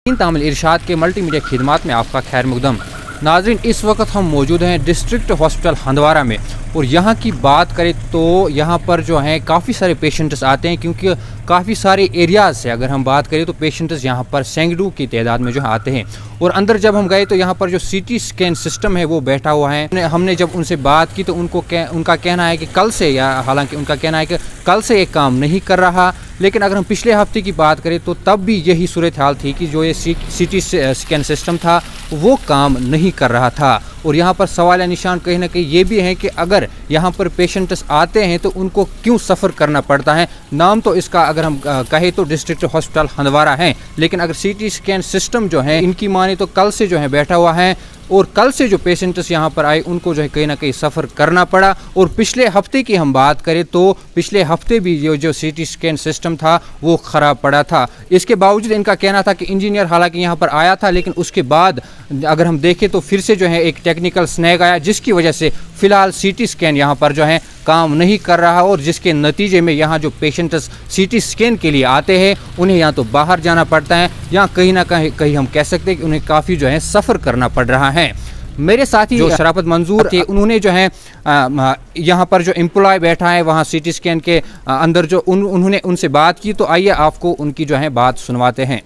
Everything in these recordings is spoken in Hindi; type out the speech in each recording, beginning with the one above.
तामिल इरशाद के मल्टीमीडिया खिदमात में आपका खैर मुकदम। नाज़रीन, इस वक्त हम मौजूद हैं डिस्ट्रिक्ट हॉस्पिटल हंदवारा में और यहाँ की बात करें तो यहाँ पर जो हैं काफ़ी सारे पेशेंट्स आते हैं, क्योंकि काफ़ी सारे एरियाज़ से अगर हम बात करें तो पेशेंट्स यहाँ पर सैकड़ों की तादाद में जो है आते हैं। और अंदर जब हम गए तो यहाँ पर जो सीटी स्कैन सिस्टम है वो बैठा हुआ है। हमने जब उनसे बात की तो उनका कहना है कि कल से, या हालांकि उनका कहना है कि कल से ये काम नहीं कर रहा, लेकिन अगर हम पिछले हफ्ते की बात करें तो तब भी यही सूरत हाल थी कि जो ये सीटी स्कैन सिस्टम था वो काम नहीं कर रहा था। और यहाँ पर सवाल निशान कहीं ना कहीं ये भी है कि अगर यहाँ पर पेशेंट्स आते हैं तो उनको क्यों सफ़र करना पड़ता है। नाम तो इसका अगर हम कहें तो डिस्ट्रिक्ट हॉस्पिटल हंदवारा है, लेकिन अगर सीटी स्कैन सिस्टम जो है इनकी माने तो कल से जो है बैठा हुआ है और कल से जो पेशेंट्स यहाँ पर आए उनको जो है कहीं ना कहीं सफ़र करना पड़ा। और पिछले हफ्ते की हम बात करें तो पिछले हफ्ते भी जो सीटी स्कैन सिस्टम था वो ख़राब पड़ा था। इसके बावजूद इनका कहना था कि इंजीनियर हालांकि यहाँ पर आया था, लेकिन उसके बाद अगर हम देखें तो फिर से जो है एक टेक्निकल स्नैग आया, जिसकी वजह से फ़िलहाल सीटी स्कैन यहाँ पर जो है काम नहीं कर रहा और जिसके नतीजे में यहाँ जो पेशेंट्स सीटी स्कैन के लिए आते हैं उन्हें यहाँ तो बाहर जाना पड़ता है, या कहीं ना कहीं हम कह सकते हैं कि उन्हें काफ़ी जो है सफ़र करना पड़ रहा है। मेरे साथी जो शराफत मंजूर थे उन्होंने जो है यहाँ पर जो एम्प्लॉय बैठा है वहाँ सीटी स्कैन के अंदर जो उन्होंने उनसे बात की, तो आइए आपको उनकी जो है बात सुनवाते हैं।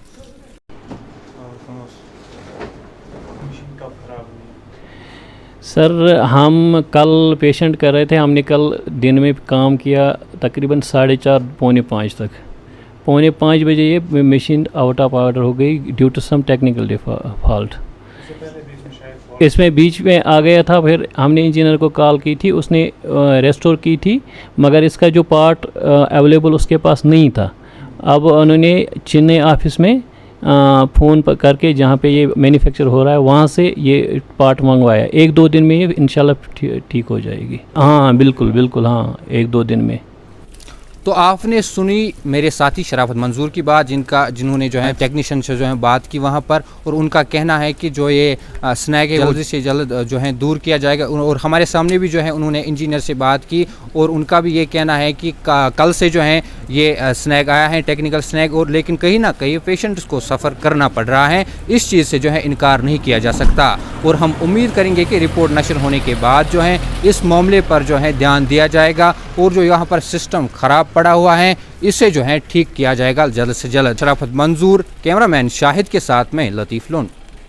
सर, हम कल पेशेंट कर रहे थे, हमने कल दिन में काम किया तकरीबन 4:30 पौने 5 तक। पौने 5 बजे ये मशीन आउट ऑफ ऑर्डर हो गई due to some technical fault. इसमें बीच में आ गया था, फिर हमने इंजीनियर को कॉल की थी, उसने रेस्टोर की थी, मगर इसका जो पार्ट अवेलेबल उसके पास नहीं था। अब उन्होंने चेन्नई ऑफिस में फ़ोन पर करके जहाँ पे ये मैन्युफैक्चर हो रहा है वहाँ से ये पार्ट मंगवाया। 1-2 दिन में ये इंशाल्लाह ठीक हो जाएगी। हाँ बिल्कुल बिल्कुल, हाँ 1-2 दिन में। तो आपने सुनी मेरे साथी शराफत मंजूर की बात, जिन्होंने जो है टेक्नीशियन से जो है बात की वहाँ पर, और उनका कहना है कि जो ये स्नैग है जल्द से जल्द जो है दूर किया जाएगा। और हमारे सामने भी जो है उन्होंने इंजीनियर से बात की और उनका भी ये कहना है कि कल से जो है ये स्नैग आया है, टेक्निकल स्नैग, और लेकिन कहीं ना कहीं पेशेंट्स को सफ़र करना पड़ रहा है। इस चीज़ से जो है इनकार नहीं किया जा सकता और हम उम्मीद करेंगे कि रिपोर्ट नशर होने के बाद जो है इस मामले पर जो है ध्यान दिया जाएगा और जो यहाँ पर सिस्टम ख़राब पड़ा हुआ है इसे जो है ठीक किया जाएगा जल्द से जल्द। शराफत मंजूर, कैमरामैन शाहिद के साथ में लतीफ़ लोन।